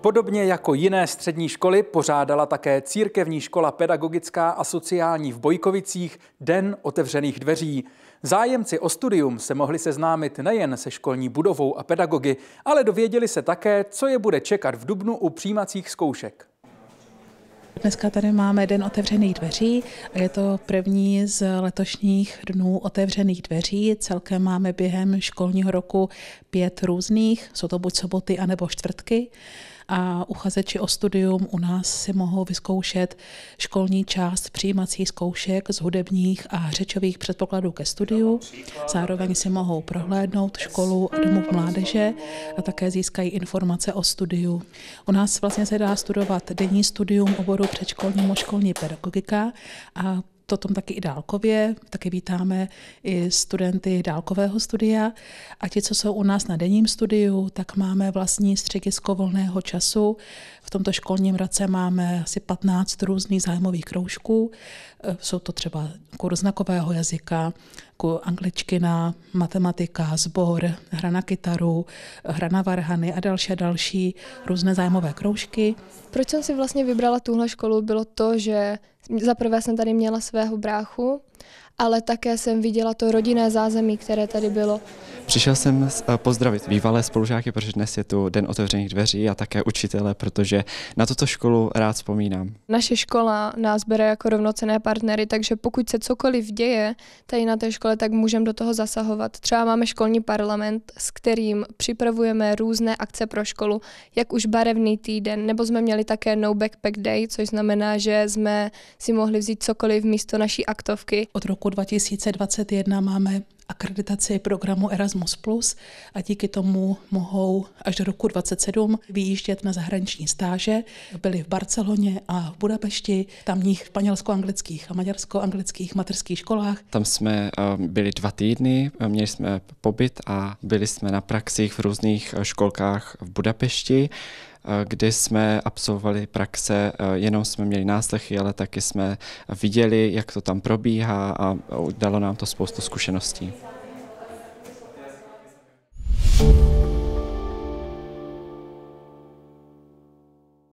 Podobně jako jiné střední školy pořádala také Církevní škola pedagogická a sociální v Bojkovicích Den otevřených dveří. Zájemci o studium se mohli seznámit nejen se školní budovou a pedagogy, ale dověděli se také, co je bude čekat v dubnu u přijímacích zkoušek. Dneska tady máme Den otevřených dveří a je to první z letošních dnů otevřených dveří. Celkem máme během školního roku 5 různých, jsou to buď soboty anebo čtvrtky. A uchazeči o studium u nás si mohou vyzkoušet školní část přijímacích zkoušek z hudebních a řečových předpokladů ke studiu. Zároveň si mohou prohlédnout školu a domov mládeže a také získají informace o studiu. U nás vlastně se dá studovat denní studium oboru předškolní a školní pedagogika a potom taky i dálkově, taky vítáme i studenty dálkového studia a ti, co jsou u nás na denním studiu, tak máme vlastní středisko volného času. V tomto školním roce máme asi 15 různých zájmových kroužků. Jsou to třeba kurz znakového jazyka, angličtina, matematika, sbor, hra na kytaru, hra na varhany a další různé zájmové kroužky. Proč jsem si vlastně vybrala tuhle školu, bylo to, že zaprvé jsem tady měla svého bráchu, ale také jsem viděla to rodinné zázemí, které tady bylo. Přišel jsem pozdravit bývalé spolužáky, protože dnes je tu Den otevřených dveří a také učitele, protože na tuto školu rád vzpomínám. Naše škola nás bere jako rovnocenné partnery, takže pokud se cokoliv děje tady na té škole, tak můžeme do toho zasahovat. Třeba máme školní parlament, s kterým připravujeme různé akce pro školu, jak už barevný týden, nebo jsme měli také No Backpack Day, což znamená, že jsme si mohli vzít cokoliv místo naší aktovky. Od roku 2021 máme akreditaci programu Erasmus+, a díky tomu mohou až do roku 2027 vyjíždět na zahraniční stáže. Byli v Barceloně a v Budapešti, tamních španělsko-anglických a maďarsko-anglických mateřských školách. Tam jsme byli 2 týdny, měli jsme pobyt a byli jsme na praxích v různých školkách v Budapešti, kde jsme absolvovali praxe, jenom jsme měli náslechy, ale taky jsme viděli, jak to tam probíhá a dalo nám to spoustu zkušeností.